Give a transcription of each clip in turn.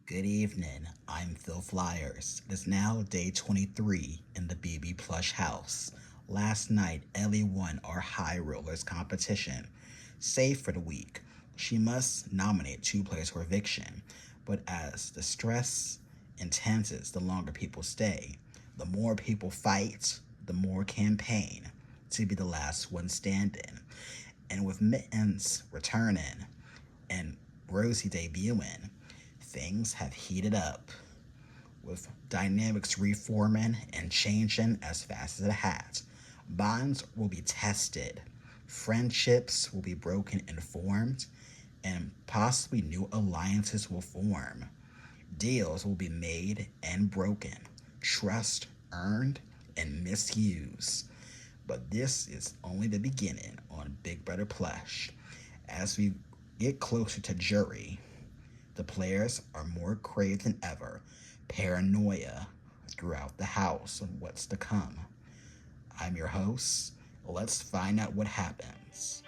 Good evening. I'm Phil Flyers. It is now day 23 in the BB Plush house. Last night, Ellie won our High Rollers competition. Save for the week. She must nominate two players for eviction, but as the stress intenses, the longer people stay. The more people fight, the more campaign to be the last one standing. And with Mittens returning and Rosie debuting, things have heated up, with dynamics reforming and changing as fast as it has. Bonds will be tested, friendships will be broken and formed, and possibly new alliances will form. Deals will be made and broken, trust earned and misused. But this is only the beginning on Big Brother Plush. As we get closer to jury, the players are more crazed than ever, paranoia throughout the house on what's to come. I'm your host. Let's find out what happens.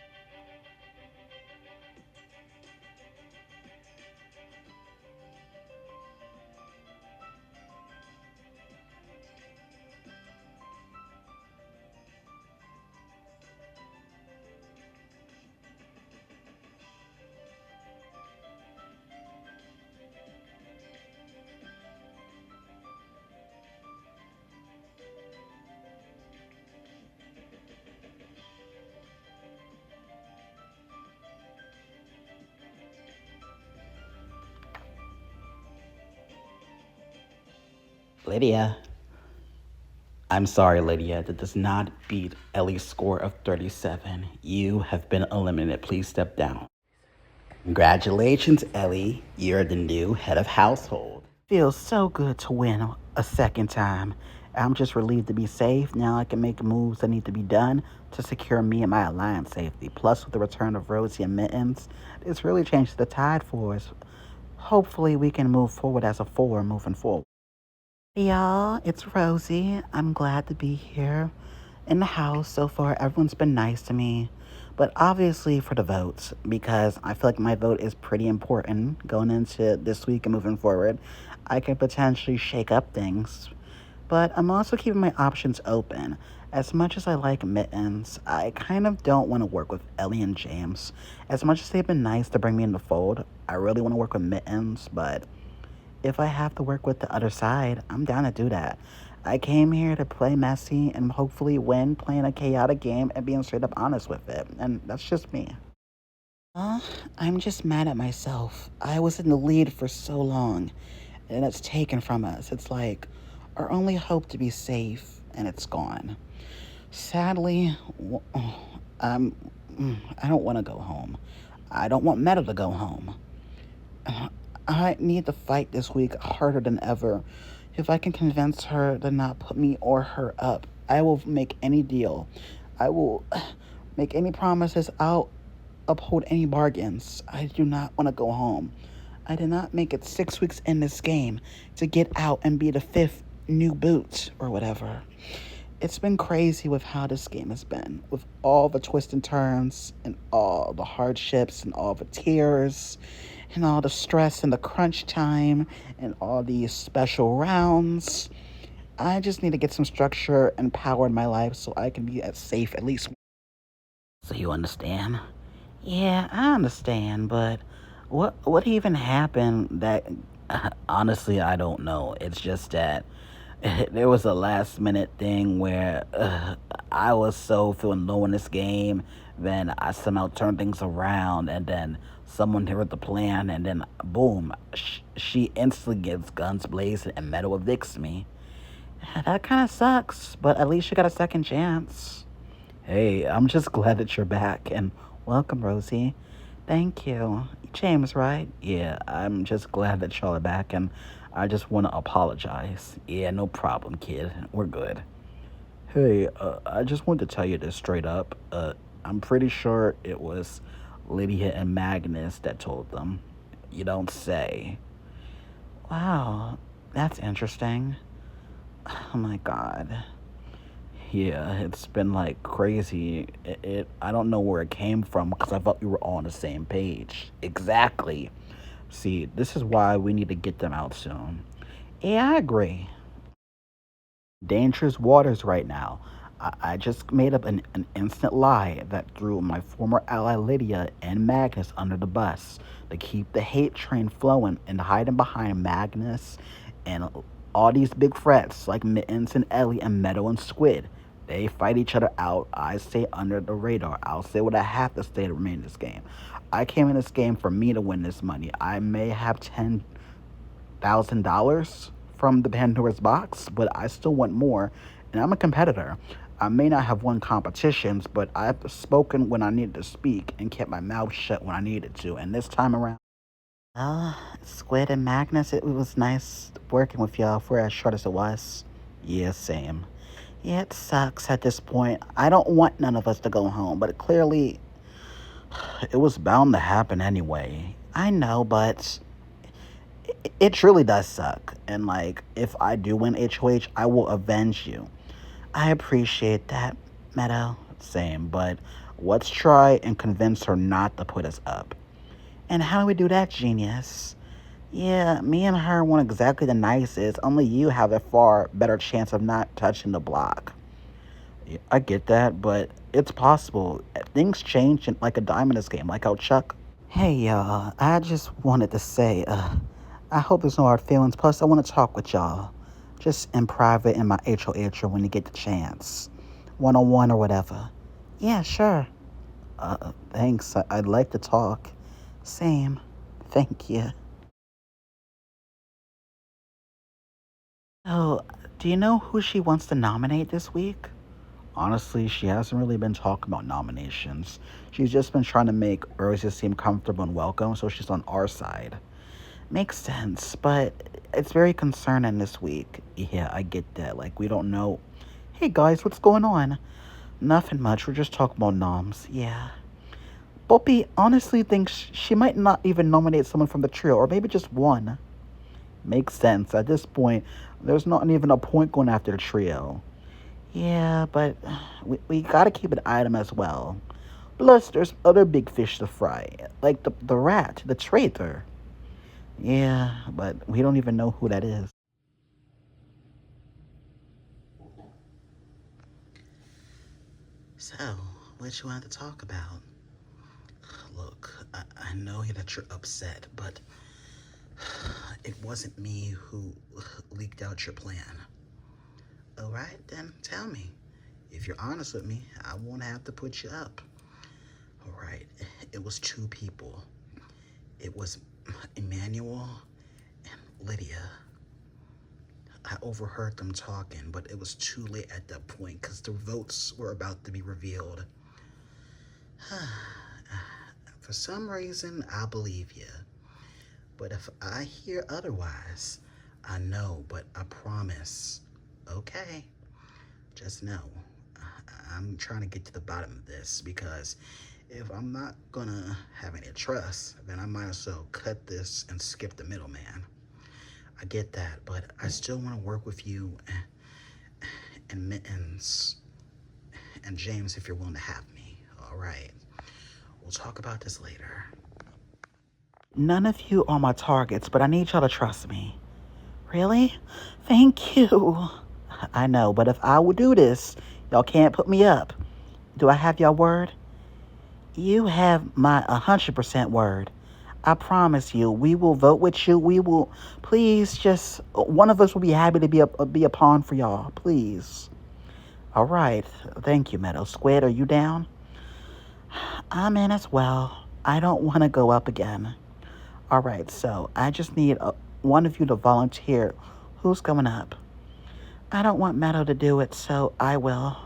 Lydia. I'm sorry, Lydia. That does not beat Ellie's score of 37. You have been eliminated. Please step down. Congratulations, Ellie. You're the new head of household. Feels so good to win a second time. I'm just relieved to be safe. Now I can make moves that need to be done to secure me and my alliance safety. Plus, with the return of Rosie and Mittens, this really changed the tide for us. Hopefully, we can move forward as a four moving forward. Hey y'all, it's Rosie. I'm glad to be here in the house. So far, everyone's been nice to me. But obviously, for the votes, because I feel like my vote is pretty important going into this week and moving forward, I could potentially shake up things. But I'm also keeping my options open. As much as I like Mittens, I kind of don't want to work with Ellie and James. As much as they've been nice to bring me in the fold, I really want to work with Mittens, but if I have to work with the other side, I'm down to do that. I came here to play messy and hopefully win playing a chaotic game and being straight up honest with it. And that's just me. Uh, I'm just mad at myself. I was in the lead for so long, and it's taken from us. It's like our only hope to be safe, and it's gone. Sadly, I'm, I don't want to go home. I don't want Meta to go home. I need to fight this week harder than ever. If I can convince her to not put me or her up, I will make any deal. I will make any promises. I'll uphold any bargains. I do not want to go home. I did not make it 6 weeks in this game to get out and be the fifth new boot or whatever. It's been crazy with how this game has been, with all the twists and turns and all the hardships and all the tears and all the stress and the crunch time and all these special rounds. I just need to get some structure and power in my life so I can be as safe at least. So you understand? Yeah, I understand, but what even happened that honestly I don't know. It's just that there was a last minute thing where I was so feeling low in this game, then I somehow turned things around, and then someone heard the plan, and then boom, she instantly gets guns blazing and metal evicts me. That kind of sucks, but at least you got a second chance. Hey, I'm just glad that you're back, and welcome, Rosie. Thank you. James, right? Yeah, I'm just glad that y'all are back, and I just want to apologize. Yeah, no problem, kid. We're good. Hey, I just wanted to tell you this straight up. I'm pretty sure it was Lydia and Magnus that told them. You don't say. Wow, that's interesting. Oh my god. Yeah, it's been like crazy. I don't know where it came from because I thought we were all on the same page. Exactly. See, this is why we need to get them out soon. Yeah, I agree. Dangerous waters right now. I just made up an instant lie that threw my former ally Lydia and Magnus under the bus to keep the hate train flowing and hiding behind Magnus and all these big threats like Mittens and Ellie and Meadow and Squid. They fight each other out. I stay under the radar. I'll say what I have to say to remain in this game. I came in this game for me to win this money. I may have $10,000 from the Pandora's box, but I still want more, and I'm a competitor. I may not have won competitions, but I've spoken when I needed to speak and kept my mouth shut when I needed to. And this time around, Squid and Magnus, it was nice working with y'all for as short as it was. Yeah, same. Yeah, it sucks at this point. I don't want none of us to go home, but clearly it was bound to happen anyway. I know, but it truly does suck. And like, if I do win HOH, I will avenge you. I appreciate that, Meadow. Same, but let's try and convince her not to put us up. And how do we do that, genius? Yeah, me and her weren't exactly the nicest. Only you have a far better chance of not touching the block. Yeah, I get that, but it's possible. Things change like a dime in this game, like how Chuck. Hey, y'all. I just wanted to say, I hope there's no hard feelings. Plus, I want to talk with y'all. Just in private in my HOH or when you get the chance. One on one or whatever. Yeah, sure. Thanks. I'd like to talk. Same. Thank you. Oh, do you know who she wants to nominate this week? Honestly, she hasn't really been talking about nominations. She's just been trying to make Rosie seem comfortable and welcome, so she's on our side. Makes sense, but it's very concerning this week. Yeah, I get that. Like, we don't know. Hey guys, what's going on? Nothing much. We're just talking about noms. Yeah. Boppy honestly thinks she might not even nominate someone from the trio, or maybe just one. Makes sense. At this point, there's not even a point going after the trio. Yeah, but we gotta keep an item as well. Plus, there's other big fish to fry, like the rat, the traitor. Yeah, but we don't even know who that is. So, what you want to talk about? Look, I know that you're upset, but it wasn't me who leaked out your plan. All right, then tell me. If you're honest with me, I won't have to put you up. All right, it was two people. It was Emmanuel and Lydia. I overheard them talking, but it was too late at that point because the votes were about to be revealed. For some reason, I believe you. But if I hear otherwise, I know, but I promise. Okay? Just know, I'm trying to get to the bottom of this because if I'm not gonna have any trust, then I might as well cut this and skip the middleman. I get that, but I still want to work with you and Mittens and James if you're willing to have me. All right. We'll talk about this later. None of you are my targets, but I need y'all to trust me. Really? Thank you. I know, but if I would do this, y'all can't put me up. Do I have your word? You have my 100% word. I promise you, we will vote with you. We will, please, just one of us will be happy to be a pawn for y'all. Please. All right. Thank you, Meadow. Squid, are you down? I'm in as well. I don't want to go up again. All right. So I just need one of you to volunteer. Who's going up? I don't want Meadow to do it, so I will.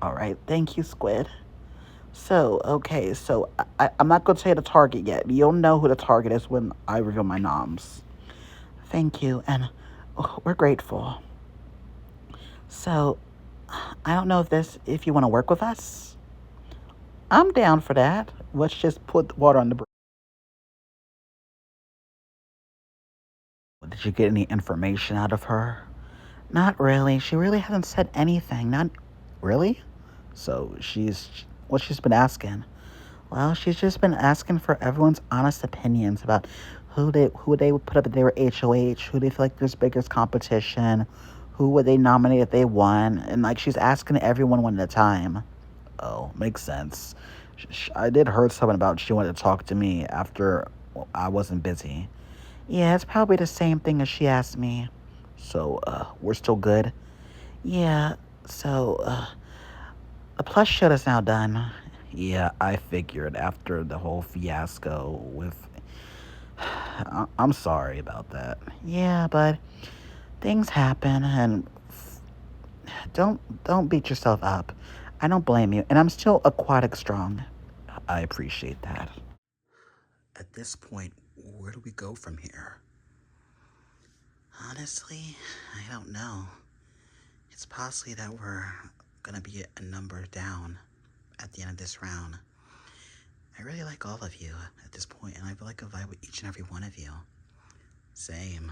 All right. Thank you, Squid. So, okay, so I'm not going to say the target yet. You'll know who the target is when I reveal my noms. Thank you, and we're grateful. So, I don't know if you want to work with us. I'm down for that. Let's just put water on the bridge. Did you get any information out of her? Not really. She really hasn't said anything. Not really? So, she's been asking. Well, she's just been asking for everyone's honest opinions about Who they would put up if they were HOH, who they feel like there's biggest competition, who would they nominate if they won, and like she's asking everyone one at a time. Oh, makes sense. I did heard something about she wanted to talk to me after I wasn't busy. Yeah, it's probably the same thing as she asked me. So, we're still good? Yeah, so, the plush show is now done. Yeah, I figured after the whole fiasco with. I'm sorry about that. Yeah, but things happen, and don't beat yourself up. I don't blame you, and I'm still aquatic strong. I appreciate that. At this point, where do we go from here? Honestly, I don't know. It's possibly that we're gonna be a number down at the end of this round. I really like all of you at this point, and I feel like a vibe with each and every one of you. Same.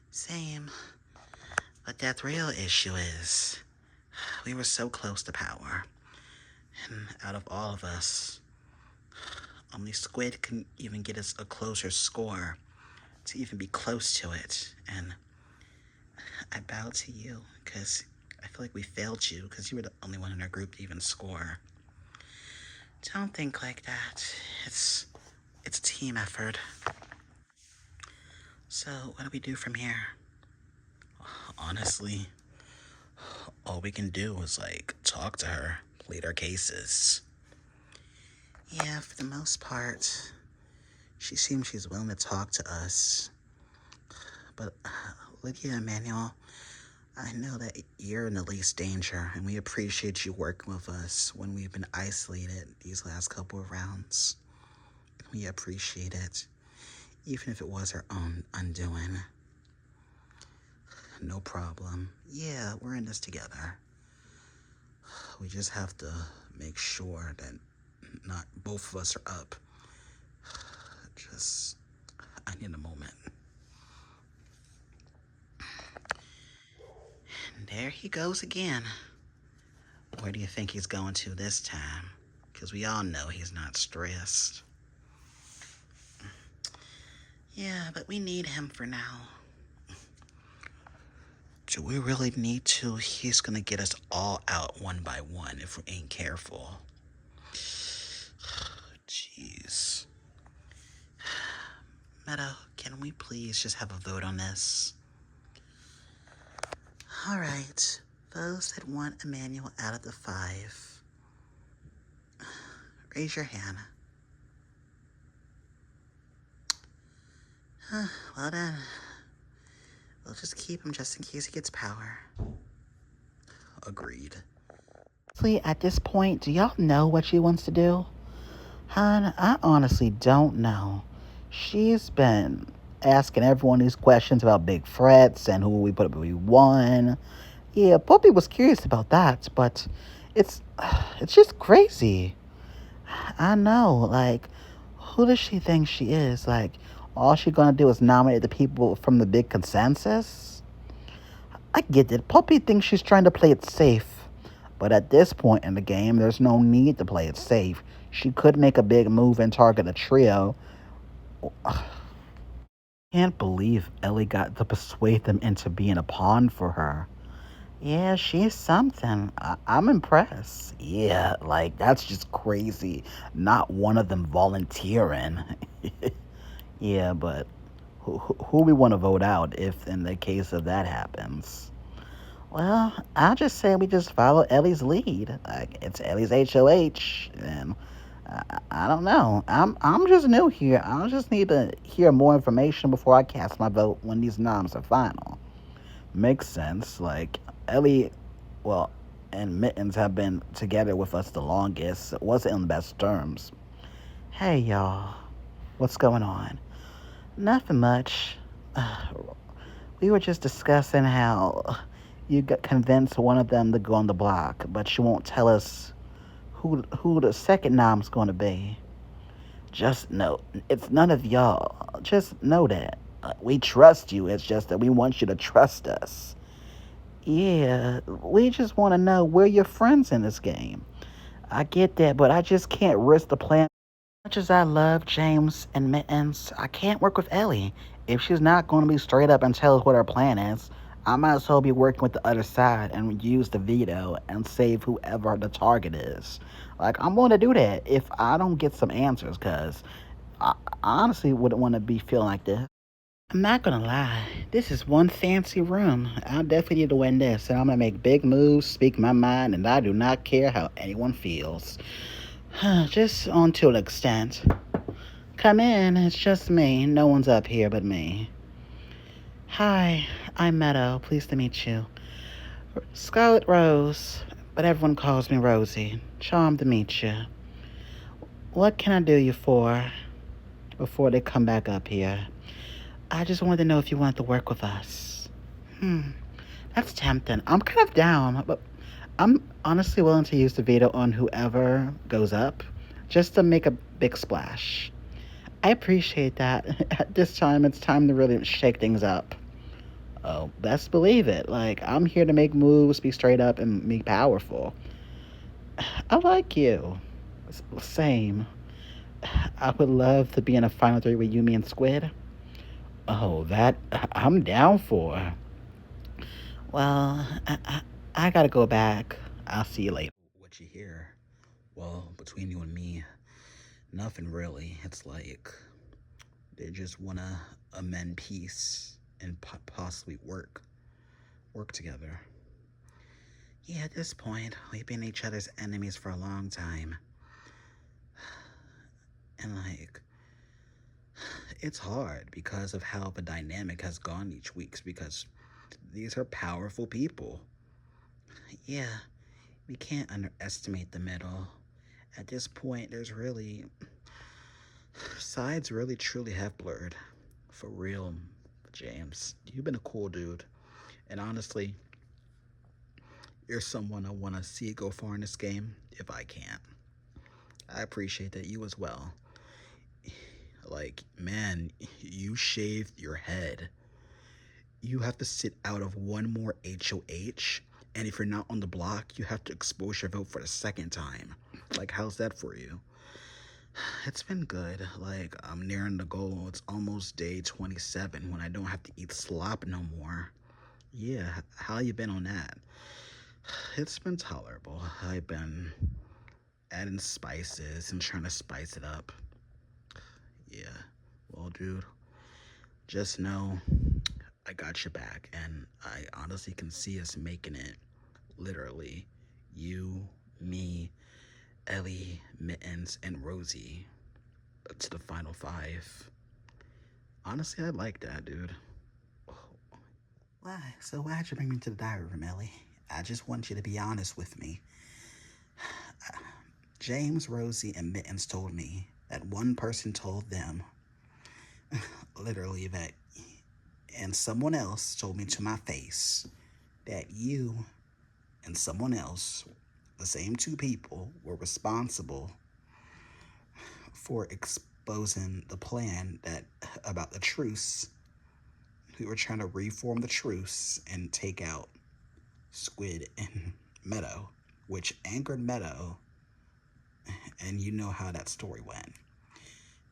Same. But that real issue is, we were so close to power. And out of all of us, only Squid can even get us a closer score to even be close to it. And I bow to you, because I feel like we failed you, because you were the only one in our group to even score. Don't think like that. It's a team effort. So, what do we do from here? Honestly, all we can do is, talk to her, plead our cases. Yeah, for the most part, she seems she's willing to talk to us. But, Lydia and Manuel, I know that you're in the least danger, and we appreciate you working with us when we've been isolated these last couple of rounds. We appreciate it, even if it was our own undoing. No problem. Yeah, we're in this together. We just have to make sure that not both of us are up. I need a moment. And there he goes again. Where do you think he's going to this time? Because we all know he's not stressed. Yeah, but we need him for now. Do we really need to? He's gonna get us all out one by one if we ain't careful. Jeez. Meadow, can we please just have a vote on this? Alright. Those that want Emmanuel out of the 5, raise your hand. Well then, we'll just keep him just in case he gets power. Agreed. At this point, do y'all know what she wants to do? Hon, I honestly don't know. She's been asking everyone these questions about big threats and who we put up if we won. Yeah, Poppy was curious about that, but it's just crazy. I know, who does she think she is? All she gonna do is nominate the people from the big consensus? I get it. Poppy thinks she's trying to play it safe. But at this point in the game, there's no need to play it safe. She could make a big move and target a trio. Can't believe Ellie got to persuade them into being a pawn for her. Yeah, she's something. I'm impressed. Yeah, that's just crazy. Not one of them volunteering. Yeah, but who we want to vote out if in the case of that happens? Well, I'll just say we just follow Ellie's lead. It's Ellie's HOH, and I don't know. I'm just new here. I just need to hear more information before I cast my vote when these noms are final. Makes sense. Ellie, well, and Mittens have been together with us the longest. It wasn't in the best terms. Hey, y'all. What's going on? Nothing much. We were just discussing how you got convinced one of them to go on the block, but she won't tell us who the second nom's going to be. Just know, it's none of y'all. Just know that. We trust you. It's just that we want you to trust us. Yeah, we just want to know we're your friends in this game. I get that, but I just can't risk the plan. Much as I love James and Mittens, I can't work with Ellie. If she's not going to be straight up and tell us what her plan is, I might as well be working with the other side and use the veto and save whoever the target is. Like, I'm going to do that if I don't get some answers, because I honestly wouldn't want to be feeling like this. I'm not gonna lie, this is one fancy room. I definitely need to win this, and I'm gonna make big moves, speak my mind, and I do not care how anyone feels. Just on to an extent. Come in, it's just me. No one's up here but me. Hi, I'm Meadow. Pleased to meet you. Scarlet Rose, but everyone calls me Rosie. Charmed to meet you. What can I do you for before they come back up here? I just wanted to know if you wanted to work with us. That's tempting. I'm kind of down, but I'm honestly willing to use the veto on whoever goes up just to make a big splash. I appreciate that. At this time, it's time to really shake things up. Oh, best believe it. Like, I'm here to make moves, be straight up, and be powerful. I like you. Same. I would love to be in a final three with you, me, and Squid. Oh, that I'm down for. Well, I gotta go back. I'll see you later. What you hear? Well, between you and me, nothing really. It's like they just wanna amend peace and possibly work together. Yeah, at this point, we've been each other's enemies for a long time. And like, it's hard because of how the dynamic has gone each week, because these are powerful people. Yeah, we can't underestimate the middle. At this point, there's really, sides really truly have blurred. For real, James. You've been a cool dude. And honestly, you're someone I want to see go far in this game if I can't. I appreciate that you as well. Like, man, you shaved your head. You have to sit out of one more HOH, and if you're not on the block, you have to expose your vote for the second time. Like, how's that for you? It's been good. Like, I'm nearing the goal. It's almost day 27 when I don't have to eat slop no more. Yeah, how you been on that? It's been tolerable. I've been adding spices and trying to spice it up. Yeah, well, dude, just know I got your back, and I honestly can see us making it. Literally, you, me, Ellie, Mittens, and Rosie to the final five. Honestly, I like that, dude. Why? So why'd you bring me to the diary room, Ellie? I just want you to be honest with me. James, Rosie, and Mittens told me that one person told them, literally, that, and someone else told me to my face that you and someone else, the same two people, were responsible for exposing the plan that about the truce. We were trying to reform the truce and take out Squid and Meadow, which angered Meadow, and you know how that story went.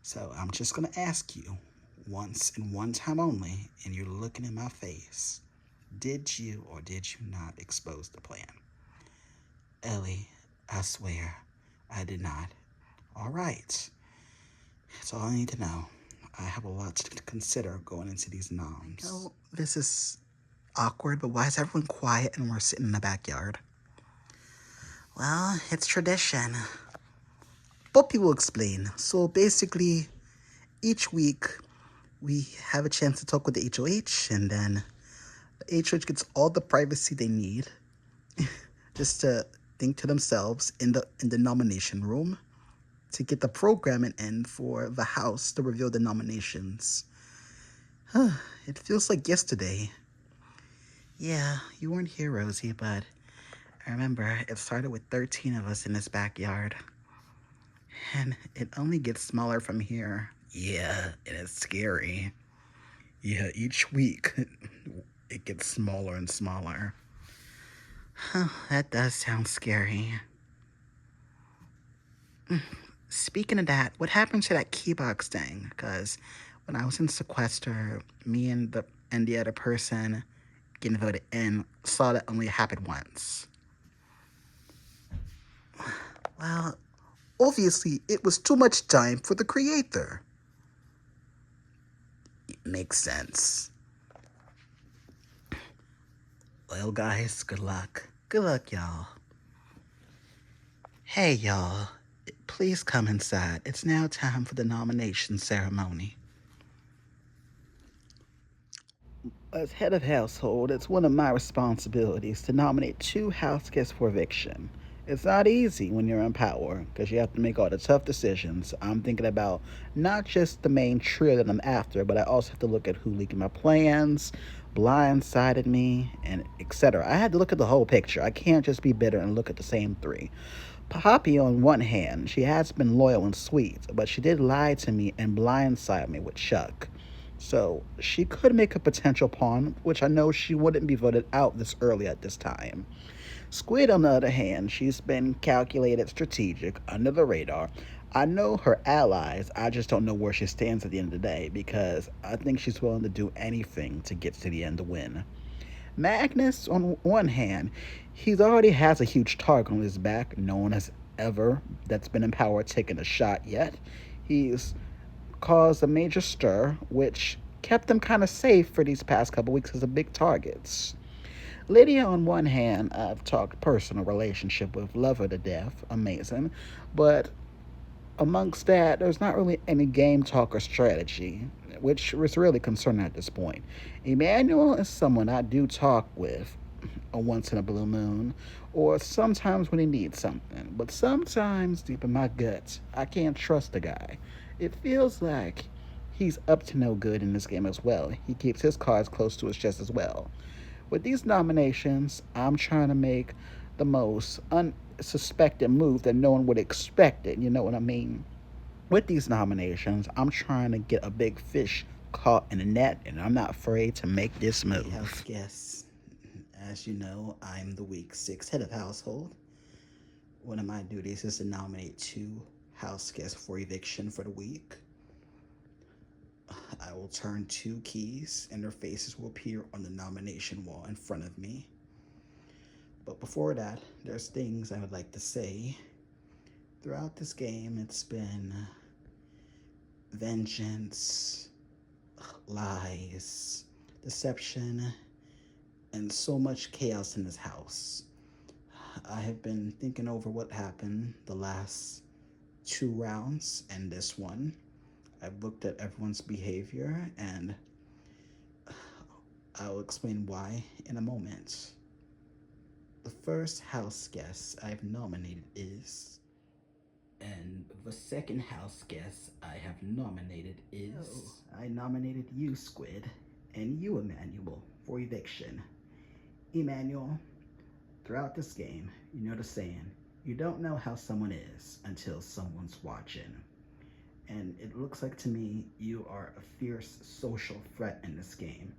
So I'm just gonna ask you once and one time only, and you're looking in my face. Did you or did you not expose the plan? Ellie, I swear, I did not. All right. That's all I need to know. I have a lot to consider going into these noms. Oh, this is awkward, but why is everyone quiet and we're sitting in the backyard? Well, it's tradition. Poppy will explain. So basically, each week we have a chance to talk with the HOH, and then the HOH gets all the privacy they need just to think to themselves in the nomination room to get the programming in for the house to reveal the nominations. It feels like yesterday. Yeah, you weren't here, Rosie, but I remember it started with 13 of us in this backyard. And it only gets smaller from here. Yeah, it is scary. Yeah, each week it gets smaller and smaller. That does sound scary. Speaking of that, what happened to that key box thing? Because when I was in sequester, me and the other person getting voted in saw that only happened once. Well, obviously, it was too much time for the creator. It makes sense. Well, guys, good luck. Good luck, y'all. Hey, y'all. Please come inside. It's now time for the nomination ceremony. As head of household, it's one of my responsibilities to nominate 2 house guests for eviction. It's not easy when you're in power because you have to make all the tough decisions. I'm thinking about not just the main trio that I'm after, but I also have to look at who leaked my plans, blindsided me, and etc. I had to look at the whole picture. I can't just be bitter and look at the same 3. Poppy, on one hand, she has been loyal and sweet, but she did lie to me and blindside me with Chuck. So she could make a potential pawn, which I know she wouldn't be voted out this early at this time. Squid, on the other hand, she's been calculated, strategic, under the radar. I know her allies, I just don't know where she stands at the end of the day because I think she's willing to do anything to get to the end to win. Magnus, on one hand, he already has a huge target on his back, no one has ever that's been in power taken a shot yet. He's caused a major stir, which kept them kind of safe for these past couple weeks as the big targets. Lydia, on one hand, I've talked personal relationship with, love her to death, amazing, but amongst that, there's not really any game talk or strategy, which was really concerning at this point. Emmanuel is someone I do talk with a once in a blue moon, or sometimes when he needs something. But sometimes, deep in my guts, I can't trust the guy. It feels like he's up to no good in this game as well. He keeps his cards close to his chest as well. With these nominations, I'm trying to make the most unsuspected move that no one would expect it. You know what I mean? With these nominations, I'm trying to get a big fish caught in a net, and I'm not afraid to make this move. House guests, as you know, I'm the week 6 head of household. One of my duties is to nominate 2 house guests for eviction for the week. I will turn 2 keys, and their faces will appear on the nomination wall in front of me. But before that, there's things I would like to say. Throughout this game, it's been vengeance, lies, deception, and so much chaos in this house. I have been thinking over what happened the last 2 rounds and this one. I've looked at everyone's behavior and I'll explain why in a moment. The first house guest I've nominated is, and the second house guest I have nominated is, I nominated you, Squid, and you, Emmanuel, for eviction. Emmanuel, throughout this game, you know the saying, you don't know how someone is until someone's watching. And it looks like to me you are a fierce social threat in this game.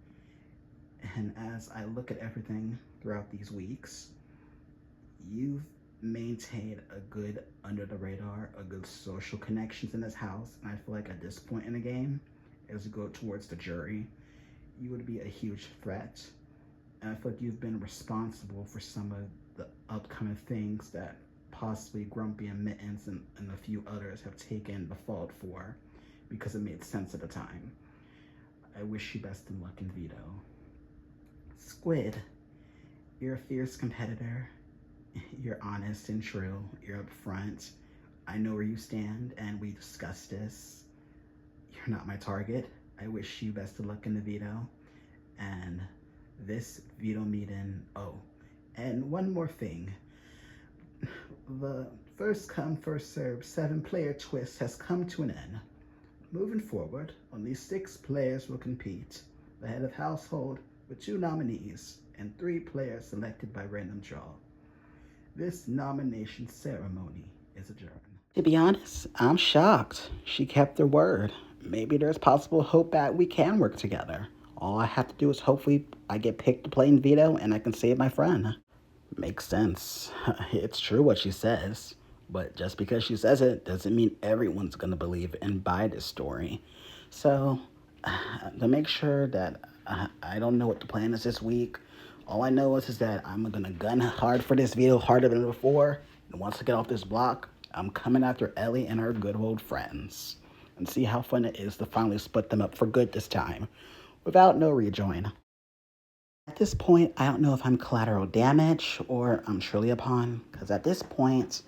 And as I look at everything throughout these weeks, you've maintained a good under the radar, a good social connections in this house. And I feel like at this point in the game, as you go towards the jury, you would be a huge threat. And I feel like you've been responsible for some of the upcoming things that possibly Grumpy and Mittens and a few others have taken the fault for because it made sense at the time. I wish you best in luck in veto. Squid, you're a fierce competitor. You're honest and true. You're upfront. I know where you stand and we discussed this. You're not my target. I wish you best of luck in the veto. And this veto meeting, oh, and one more thing. The first come, first served 7-player twist has come to an end. Moving forward, only 6 players will compete. The head of household with 2 nominees and 3 players selected by random draw. This nomination ceremony is adjourned. To be honest, I'm shocked. She kept her word. Maybe there's possible hope that we can work together. All I have to do is hopefully I get picked to play in veto and I can save my friend. Makes sense. It's true what she says. But just because she says it doesn't mean everyone's going to believe and buy this story. So, to make sure that I don't know what the plan is this week, all I know is that I'm going to gun hard for this video, harder than before. And once I get off this block, I'm coming after Ellie and her good old friends. And see how fun it is to finally split them up for good this time, without no rejoin. At this point, I don't know if I'm collateral damage or I'm truly a pawn, because at this point,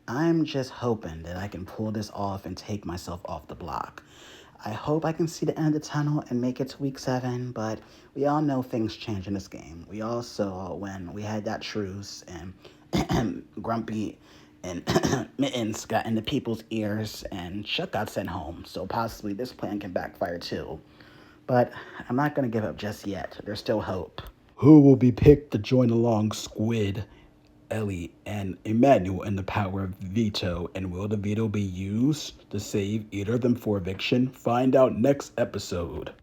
I'm just hoping that I can pull this off and take myself off the block. I hope I can see the end of the tunnel and make it to week 7, but we all know things change in this game. We all saw when we had that truce and Grumpy and Mittens got into people's ears and Chuck got sent home, so possibly this plan can backfire too. But I'm not going to give up just yet. There's still hope. Who will be picked to join along Squid, Ellie, and Emmanuel in the power of veto? And will the veto be used to save either of them for eviction? Find out next episode.